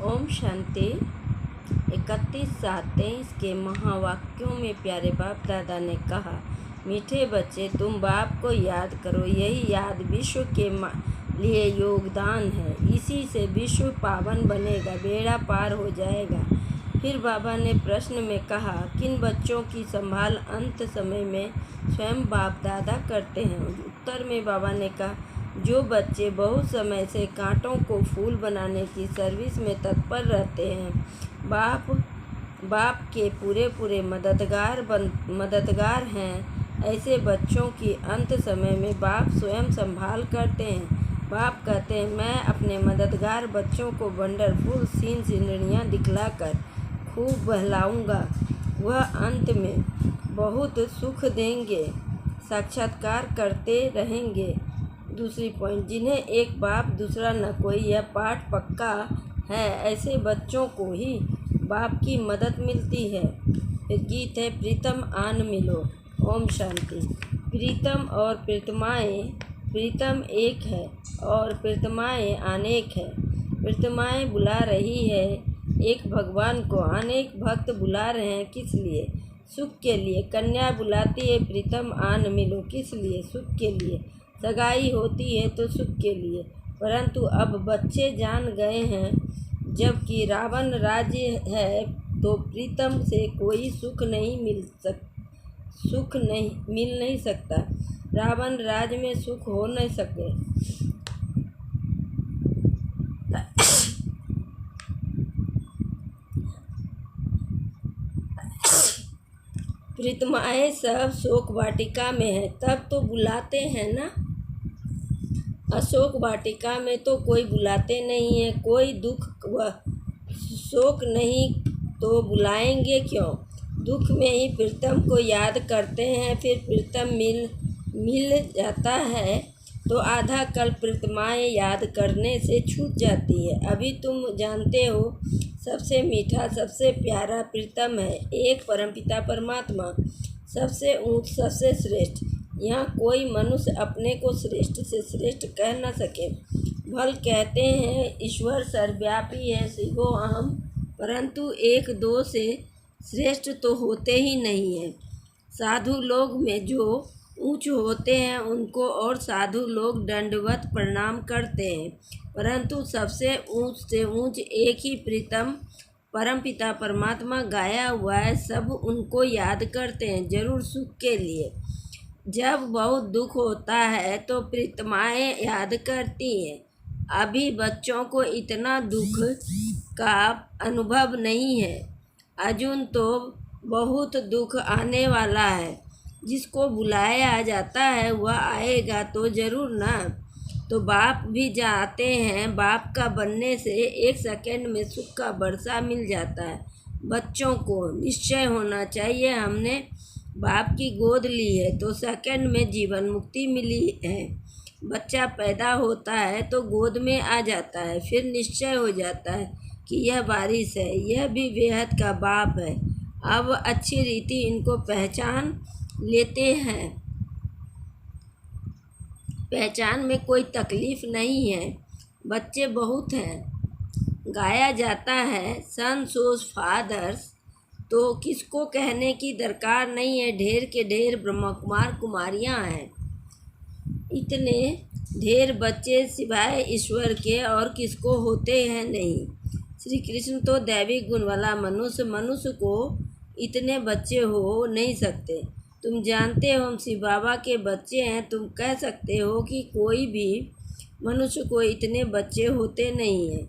ओम शांति। 31/7/23 के महावाक्यों में प्यारे बाप दादा ने कहा, मीठे बच्चे, तुम बाप को याद करो। यही याद विश्व के लिए योगदान है। इसी से विश्व पावन बनेगा, बेड़ा पार हो जाएगा। फिर बाबा ने प्रश्न में कहा, किन बच्चों की संभाल अंत समय में स्वयं बाप दादा करते हैं? उत्तर में बाबा ने कहा, जो बच्चे बहुत समय से कांटों को फूल बनाने की सर्विस में तत्पर रहते हैं, बाप के पूरे मददगार हैं। ऐसे बच्चों की अंत समय में बाप स्वयं संभाल करते हैं। बाप कहते हैं, मैं अपने मददगार बच्चों को वंडरफुल सीन सिनरियाँ दिखलाकर खूब बहलाऊंगा। वह अंत में बहुत सुख देंगे, साक्षात्कार करते रहेंगे। दूसरी पॉइंट, जिन्हें एक बाप दूसरा न कोई, यह पाठ पक्का है। ऐसे बच्चों को ही बाप की मदद मिलती है। फिर गीत है, प्रीतम आन मिलो। ओम शांति। प्रीतम और प्रीतमाएँ, प्रीतम एक है और प्रीतमाएँ अनेक है। प्रीतमाएँ बुला रही है एक भगवान को, अनेक भक्त बुला रहे हैं। किस लिए? सुख के लिए। कन्या बुलाती है, प्रीतम आन मिलो। किस लिए? सुख के लिए। सगाई होती है तो सुख के लिए। परंतु अब बच्चे जान गए हैं, जबकि रावण राज्य है तो प्रीतम से कोई सुख मिल नहीं सकता। रावण राज्य में सुख हो नहीं सके। प्रीतमाएँ सब शोक वाटिका में है, तब तो बुलाते हैं ना। अशोक वाटिका में तो कोई बुलाते नहीं है। कोई दुख व शोक नहीं तो बुलाएंगे क्यों? दुख में ही प्रीतम को याद करते हैं। फिर प्रीतम मिल जाता है तो आधा कल प्रीतमाएँ याद करने से छूट जाती है। अभी तुम जानते हो, सबसे मीठा सबसे प्यारा प्रीतम है, एक परमपिता परमात्मा, सबसे ऊंच सबसे श्रेष्ठ। यहाँ कोई मनुष्य अपने को श्रेष्ठ से श्रेष्ठ कह न सके। भल कहते हैं ईश्वर सर्वव्यापी है, शिवो अहम, परंतु एक दो से श्रेष्ठ तो होते ही नहीं हैं। साधु लोग में जो ऊंच होते हैं उनको और साधु लोग दंडवत प्रणाम करते हैं, परंतु सबसे ऊंच से ऊंच एक ही प्रीतम परमपिता परमात्मा गाया हुआ है। सब उनको याद करते हैं, जरूर सुख के लिए। जब बहुत दुख होता है तो प्रीतमाएँ याद करती हैं। अभी बच्चों को इतना दुख का अनुभव नहीं है। अर्जुन तो बहुत दुख आने वाला है। जिसको बुलाया जाता है वह आएगा तो जरूर ना। तो बाप भी जाते हैं। बाप का बनने से एक सेकंड में सुख का वर्षा मिल जाता है। बच्चों को निश्चय होना चाहिए, हमने बाप की गोद ली है तो सेकंड में जीवन मुक्ति मिली है। बच्चा पैदा होता है तो गोद में आ जाता है, फिर निश्चय हो जाता है कि यह वारिस है, यह भी बेहद का बाप है। अब अच्छी रीति इनको पहचान लेते हैं। पहचान में कोई तकलीफ नहीं है। बच्चे बहुत हैं। गाया जाता है सन सोज फादर्स, तो किसको कहने की दरकार नहीं है। ढेर के ढेर ब्रह्म कुमार कुमारियाँ हैं। इतने ढेर बच्चे सिवाय ईश्वर के और किसको होते हैं नहीं। श्री कृष्ण तो दैविक गुण वाला मनुष्य को इतने बच्चे हो नहीं सकते। तुम जानते हो हम शिव बाबा के बच्चे हैं। तुम कह सकते हो कि कोई भी मनुष्य को इतने बच्चे होते नहीं हैं।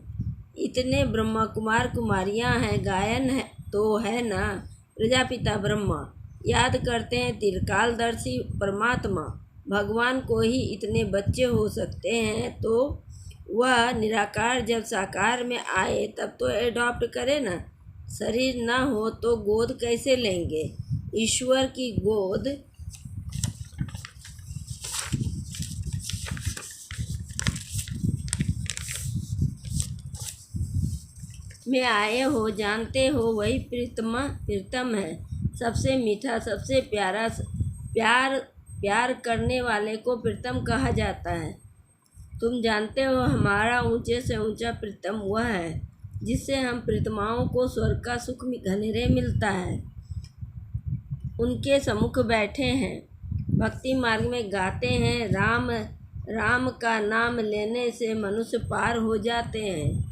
इतने ब्रह्मा कुमार कुमारियाँ हैं। गायन है तो है ना, प्रजापिता ब्रह्मा याद करते हैं त्रिकालदर्शी परमात्मा। भगवान को ही इतने बच्चे हो सकते हैं, तो वह निराकार जब साकार में आए तब तो एडॉप्ट करे ना। शरीर ना हो तो गोद कैसे लेंगे? ईश्वर की गोद में आए हो, जानते हो, वही प्रीतम है। सबसे मीठा सबसे प्यारा। प्यार करने वाले को प्रीतम कहा जाता है। तुम जानते हो हमारा ऊंचे से ऊंचा प्रीतम वह है जिससे हम प्रीतमाओं को स्वर्ग का सुख घनेरे मिलता है। उनके सम्मुख बैठे हैं, भक्ति मार्ग में गाते हैं, राम राम का नाम लेने से मनुष्य पार हो जाते हैं।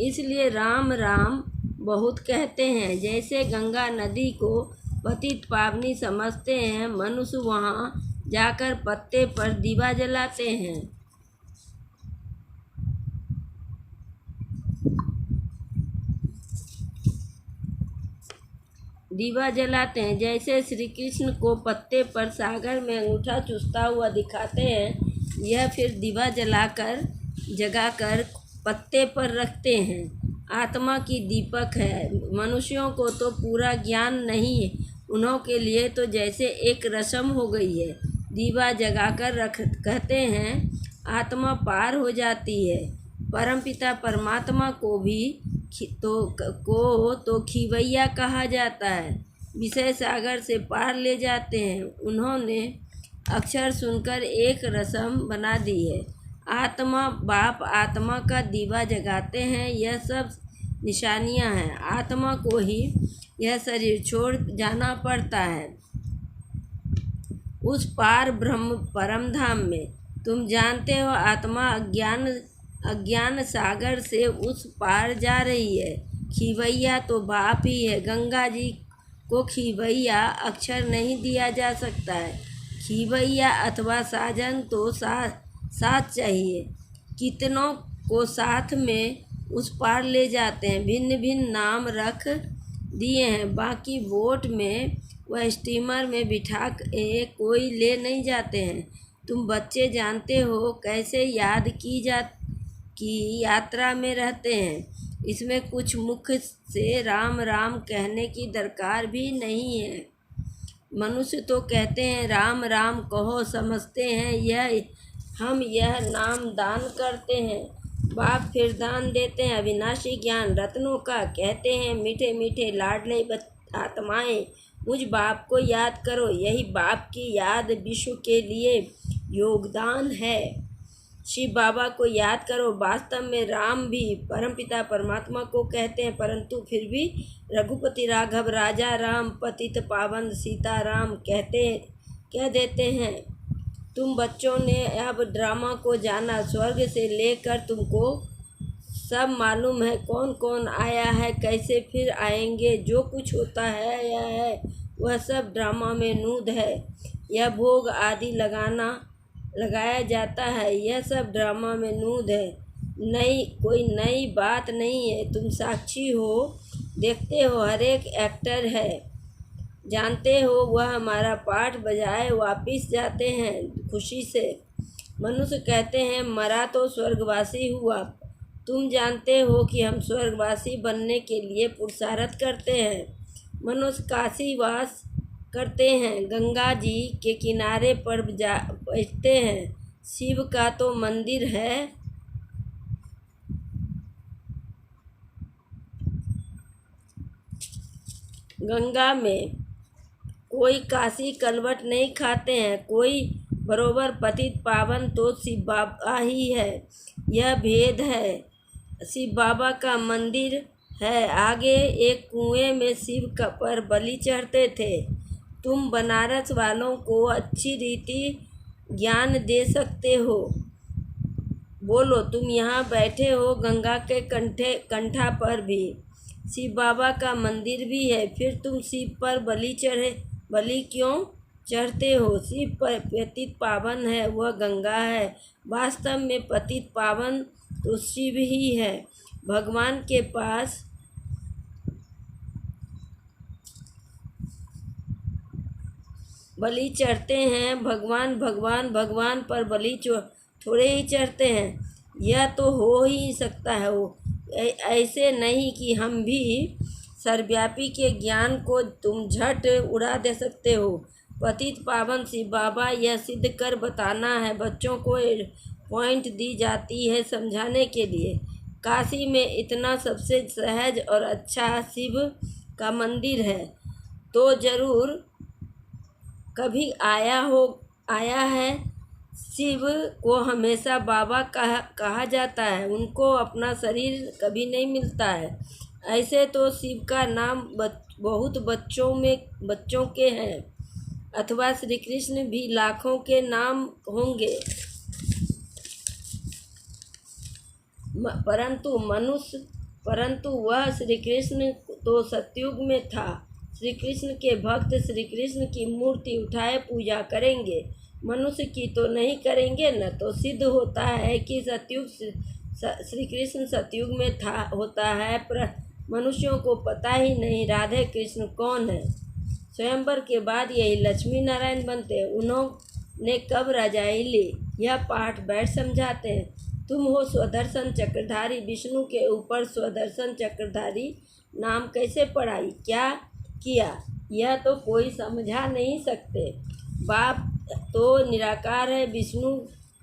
इसलिए राम राम बहुत कहते हैं। जैसे गंगा नदी को पतित पावनी समझते हैं, मनुष्य वहाँ जाकर पत्ते पर दीवा जलाते हैं। जैसे श्री कृष्ण को पत्ते पर सागर में अंगूठा चूसता हुआ दिखाते हैं, यह फिर दीवा जगाकर पत्ते पर रखते हैं। आत्मा की दीपक है। मनुष्यों को तो पूरा ज्ञान नहीं है, उन्हों के लिए तो जैसे एक रस्म हो गई है। दीवा जगाकर कहते हैं, आत्मा पार हो जाती है। परमपिता परमात्मा को भी तो खिवैया कहा जाता है। विषय सागर से पार ले जाते हैं। उन्होंने अक्षर सुनकर एक रस्म बना दी है। आत्मा बाप आत्मा का दीवा जगाते हैं। यह सब निशानियां हैं। आत्मा को ही यह शरीर छोड़ जाना पड़ता है उस पार ब्रह्म परम धाम में। तुम जानते हो, आत्मा अज्ञान सागर से उस पार जा रही है। खिवैया तो बाप ही है। गंगा जी को खिवैया अक्षर नहीं दिया जा सकता है। खिवैया अथवा साजन तो साथ चाहिए। कितनों को साथ में उस पार ले जाते हैं। भिन्न भिन्न नाम रख दिए हैं। बाकी बोट में व स्टीमर में बिठा के कोई ले नहीं जाते हैं। तुम बच्चे जानते हो कैसे याद की यात्रा में रहते हैं। इसमें कुछ मुख से राम राम कहने की दरकार भी नहीं है। मनुष्य तो कहते हैं राम राम कहो, समझते हैं हम यह नाम दान करते हैं। बाप फिर दान देते हैं अविनाशी ज्ञान रत्नों का। कहते हैं, मीठे मीठे लाडले आत्माएं, मुझ बाप को याद करो। यही बाप की याद विश्व के लिए योगदान है। शिव बाबा को याद करो। वास्तव में राम भी परमपिता परमात्मा को कहते हैं, परंतु फिर भी रघुपति राघव राजा राम पतित पावन सीता राम कह देते हैं। तुम बच्चों ने अब ड्रामा को जाना। स्वर्ग से लेकर तुमको सब मालूम है, कौन कौन आया है, कैसे फिर आएंगे। जो कुछ होता है यह है, वह सब ड्रामा में नूद है। यह भोग आदि लगाया जाता है, यह सब ड्रामा में नूद है। कोई नई बात नहीं है। तुम साक्षी हो, देखते हो, हर एक एक्टर है। जानते हो, वह हमारा पाठ बजाए वापिस जाते हैं खुशी से। मनुष्य कहते हैं, मरा तो स्वर्गवासी हुआ। तुम जानते हो कि हम स्वर्गवासी बनने के लिए पुरुषार्थ करते हैं। मनुष्य काशी वास करते हैं, गंगा जी के किनारे पर बैठते हैं। शिव का तो मंदिर है। गंगा में कोई काशी कलवट नहीं खाते हैं। कोई बरोबर पतित पावन तो शिव बाबा ही है। यह भेद है। शिव बाबा का मंदिर है। आगे एक कुएं में शिव पर बलि चढ़ते थे। तुम बनारस वालों को अच्छी रीति ज्ञान दे सकते हो। बोलो, तुम यहाँ बैठे हो, गंगा के कंठा पर भी शिव बाबा का मंदिर भी है। फिर तुम शिव पर बलि क्यों चढ़ते हो? शिव पर पतित पावन है, वह गंगा है। वास्तव में पतित पावन तो शिव ही है। भगवान के पास बलि चढ़ते हैं। भगवान पर बलि थोड़े ही चढ़ते हैं। यह तो हो ही सकता है। ऐसे नहीं कि हम भी सर्वव्यापी के ज्ञान को तुम झट उड़ा दे सकते हो। पतित पावन शिव बाबा यह सिद्ध कर बताना है। बच्चों को पॉइंट दी जाती है समझाने के लिए। काशी में इतना सबसे सहज और अच्छा शिव का मंदिर है तो जरूर कभी आया आया है। शिव को हमेशा बाबा कहा जाता है। उनको अपना शरीर कभी नहीं मिलता है। ऐसे तो शिव का नाम बहुत बच्चों के हैं, अथवा श्री कृष्ण भी लाखों के नाम होंगे, परंतु वह श्री कृष्ण तो सतयुग में था। श्री कृष्ण के भक्त श्री कृष्ण की मूर्ति उठाए पूजा करेंगे, मनुष्य की तो नहीं करेंगे न। तो सिद्ध होता है कि श्री कृष्ण सतयुग में होता है, पर मनुष्यों को पता ही नहीं राधे कृष्ण कौन है। स्वयंवर के बाद यही लक्ष्मी नारायण बनते। उन्होंने कब रजाई ली, यह पाठ बैठ समझाते हैं। तुम हो स्वदर्शन चक्रधारी, विष्णु के ऊपर स्वदर्शन चक्रधारी नाम कैसे पढ़ाई, क्या किया, यह तो कोई समझा नहीं सकते। बाप तो निराकार है, विष्णु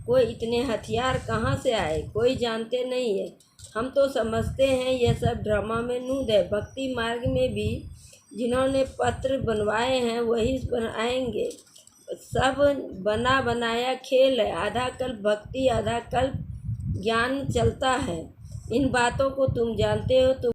को इतने हथियार कहाँ से आए, कोई जानते नहीं है। हम तो समझते हैं यह सब ड्रामा में नूद है। भक्ति मार्ग में भी जिन्होंने पत्र बनवाए हैं वही बनाएंगे। सब बना बनाया खेल है। आधा कल्प भक्ति आधा कल्प ज्ञान चलता है। इन बातों को तुम जानते हो। तुम